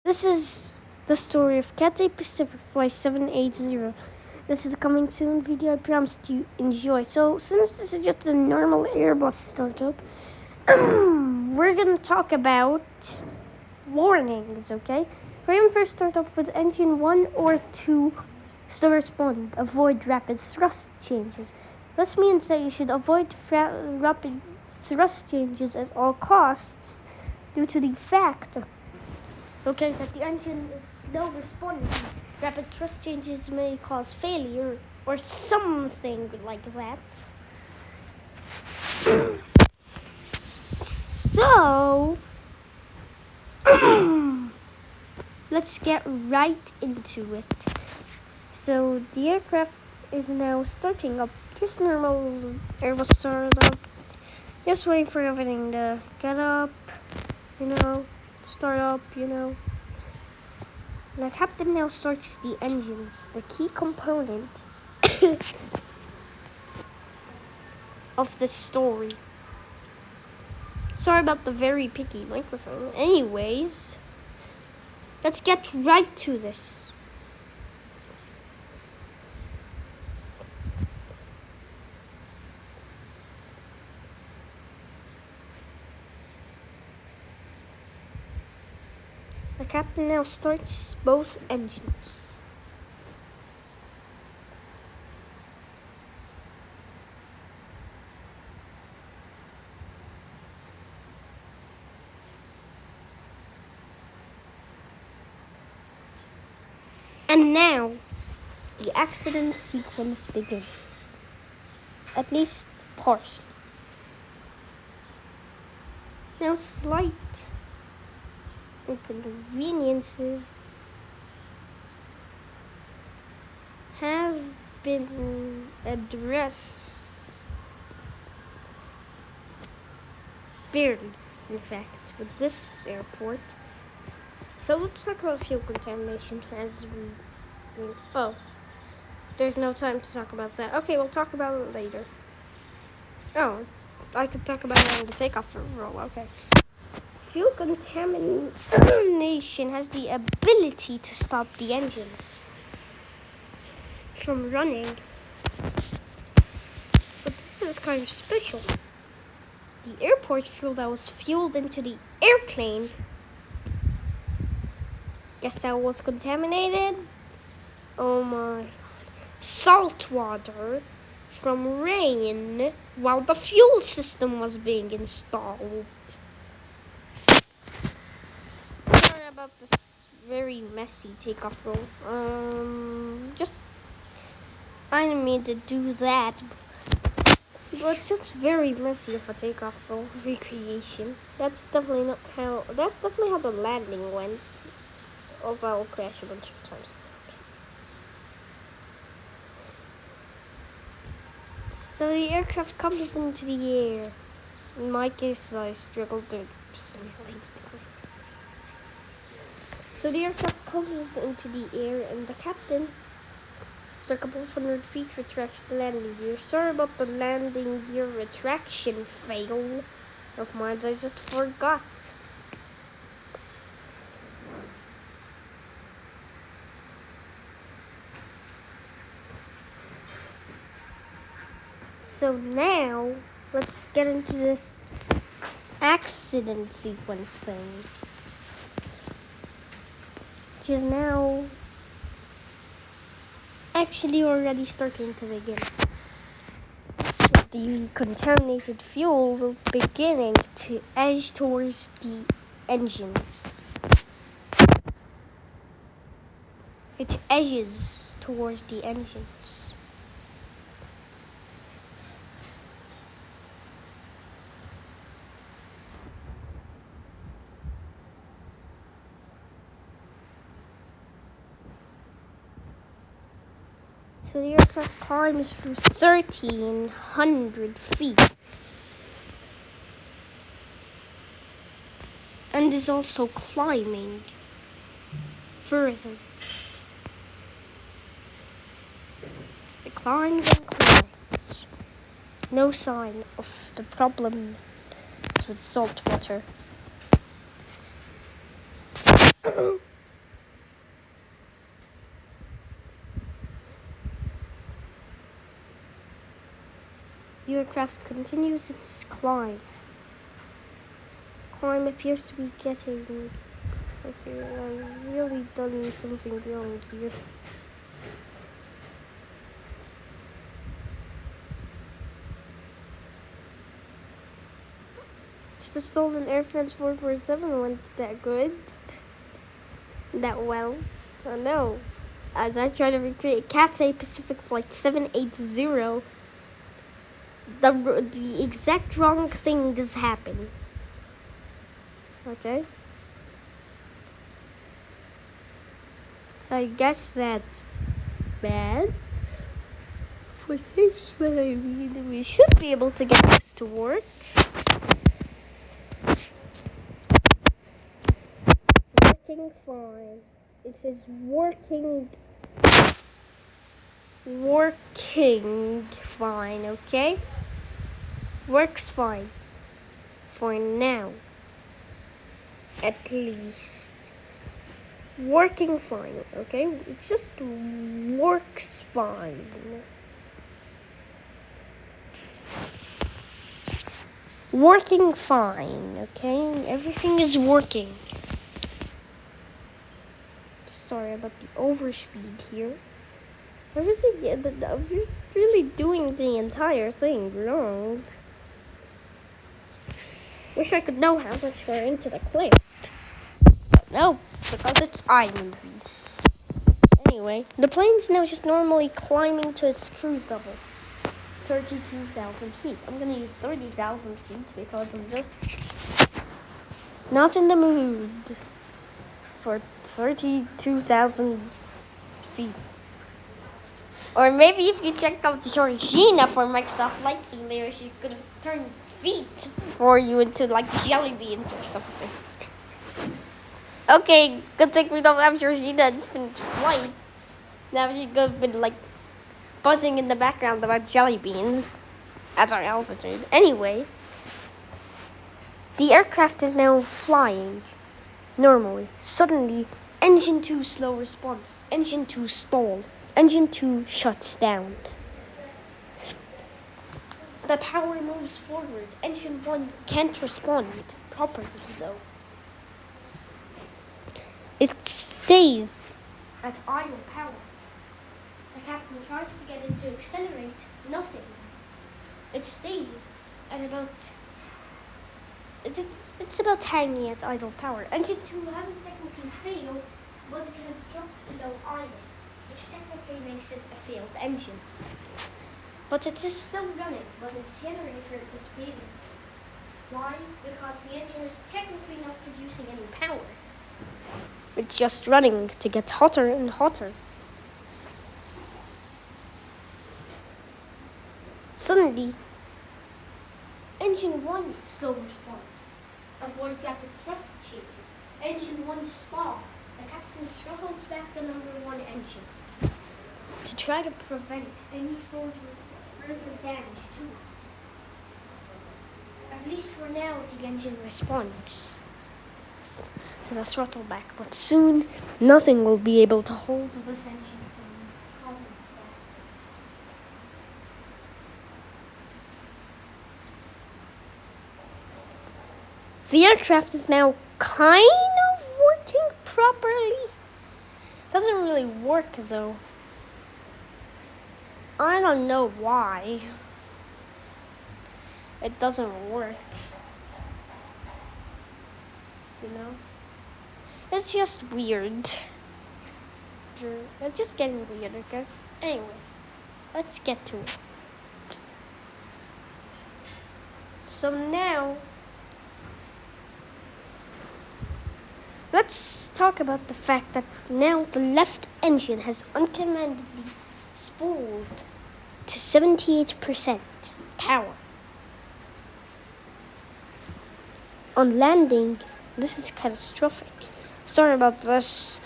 This is the story of Café Pacific Flight 780. This is a coming soon video. I promise you enjoy. So, since this is just a normal Airbus startup, we're gonna talk about warnings, okay? We're gonna first start off with engine 1 or 2. Still respond. Avoid rapid thrust changes. This means that you should avoid rapid thrust changes at all costs due to the fact that the engine is slow responding. Rapid thrust changes may cause failure or something like that. So, let's get right into it. So, the aircraft is now starting up. Just normal Airbus startup. Just waiting for everything to get up, start up, The captain now starts the engines, the key component of the story. Sorry about the very picky microphone. Anyways, let's get right to this. The captain now starts both engines. And now, the accident sequence begins. At least partially. Now, slight inconveniences have been addressed, barely, in fact, with this airport. So let's talk about fuel contamination there's no time to talk about that. Okay, we'll talk about it later. Oh, I could talk about it on the takeoff roll, okay. Fuel contamination has the ability to stop the engines from running. But this is kind of special. The airport fuel that was fueled into the airplane, guess that was contaminated? Oh my god. Salt water from rain while the fuel system was being installed. Sorry about this very messy takeoff roll. I didn't mean to do that, but it's just very messy of a takeoff roll recreation. That's definitely how the landing went. Although I'll crash a bunch of times. So the aircraft comes into the air. In my case, I struggled to simulate it. So the aircraft comes into the air, and the captain, after a couple of 100 feet, retracts the landing gear. Sorry about the landing gear retraction fail of mine. I just forgot. So now, let's get into this accident sequence thing, which is now actually already starting to begin. The contaminated fuel beginning to edge towards the engines. It edges towards the engines. So the aircraft climbs for 1,300 feet and is also climbing further. It climbs and climbs. No sign of the problem with salt water. The aircraft continues its climb. Climb appears to be getting... Okay, I've really done something wrong here. The stolen Air France 447 went that good. That well. Oh no. As I try to recreate Cathay Pacific Flight 780, the exact wrong things happen. Okay. I guess that's bad. For this, but I mean, we should be able to get this to work. Working fine. It says working fine, okay? Works fine. For now. At least. Working fine, okay? It just works fine. Working fine, okay? Everything is working. Sorry about the overspeed here. I was really doing the entire thing wrong. Wish I could know how much we're into the clip. But no, because it's iMovie. Anyway, the plane's now just normally climbing to its cruise level. 32,000 feet. I'm gonna use 30,000 feet because I'm just not in the mood for 32,000 feet. Or maybe if you checked out Georgina for Microsoft Flight Simulator, she could have turned feet for you into like jelly beans or something. Okay, good thing we don't have Georgina in Infinite Flight. Now she could have been like buzzing in the background about jelly beans at our altitude. Anyway, the aircraft is now flying normally. Suddenly, engine 2 slow response. Engine 2 stall. Engine 2 shuts down. The power moves forward. Engine 1 can't respond properly though. It stays at idle power. The captain tries to get it to accelerate. Nothing. It stays at about... It's about hanging at idle power. Engine 2 hasn't technically failed, but it has dropped below idle, which technically makes it a failed engine. But it is still running, but its generator is failing. Why? Because the engine is technically not producing any power. It's just running to get hotter and hotter. Suddenly, engine 1 slow response. Avoid rapid thrust changes. Engine 1 stall. The captain struggles back the number 1 engine to try to prevent any further damage to it. At least for now, the engine responds to the throttle back, but soon nothing will be able to hold this engine from causing disaster. The aircraft is now kind of working properly. Doesn't really work though. I don't know why. It doesn't work. You know? It's just weird. It's just getting weird, okay? Anyway, let's get to it. So now, let's talk about the fact that now the left engine has uncommandedly spooled to 78% power. On landing, this is catastrophic. Sorry about this.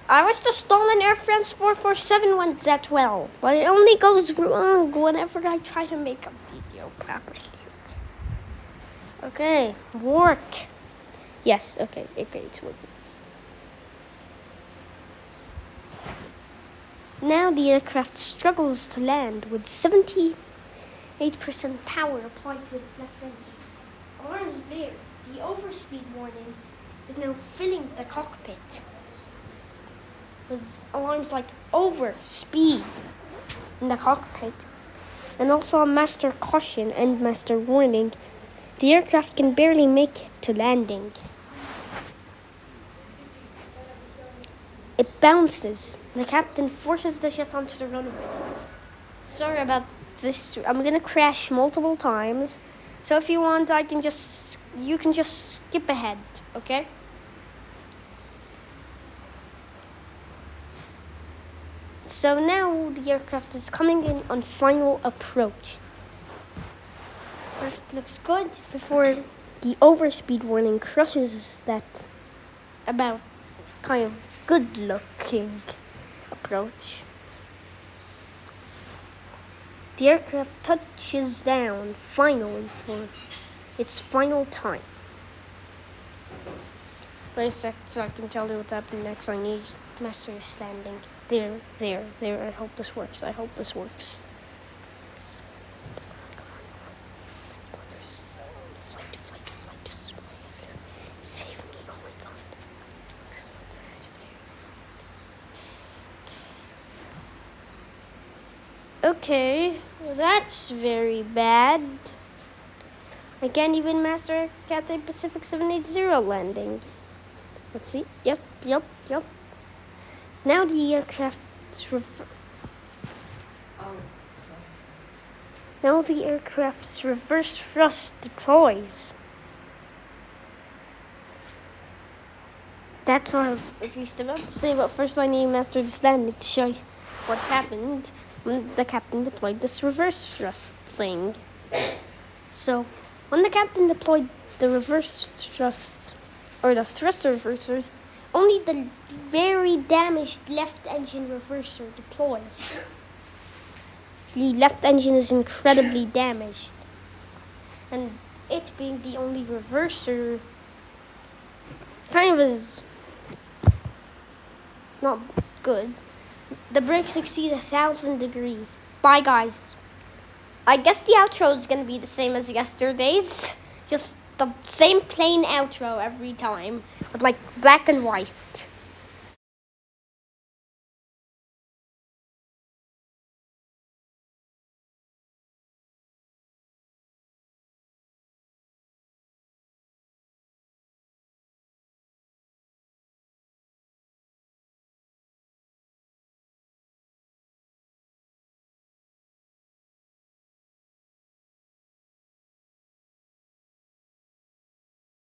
I wish the stolen Air France 447 went that well, but it only goes wrong whenever I try to make a video properly. Okay, work. Yes, okay, it's working. Now the aircraft struggles to land with 70 8% power applied to its left engine. Alarms blare. The overspeed warning is now filling the cockpit. There's alarms like overspeed in the cockpit. And also a master caution and master warning. The aircraft can barely make it to landing. It bounces. The captain forces the jet onto the runway. Sorry about this. I'm gonna crash multiple times. So if you want, you can just skip ahead, okay? So now the aircraft is coming in on final approach. First looks good before the overspeed warning crushes that about kind of good looking approach. The aircraft touches down finally for its final time. Wait a sec, so I can tell you what happened next. I need master landing. There. I hope this works. Flight. Save me, oh my god. So good. Okay, well, that's very bad. I can't even master Cathay Pacific 780 landing. Let's see. Yep. Now the aircraft's reverse thrust deploys. That's what I was at least about to say, but first I need to master this landing to show you what happened when the captain deployed this reverse thrust thing. So, when the captain deployed the reverse thrust, or the thruster reversers, only the very damaged left engine reverser deploys. The left engine is incredibly damaged, and it being the only reverser kind of is not good. The brakes exceed 1,000 degrees. Bye, guys. I guess the outro is going to be the same as yesterday's. Just the same plain outro every time, with like black and white.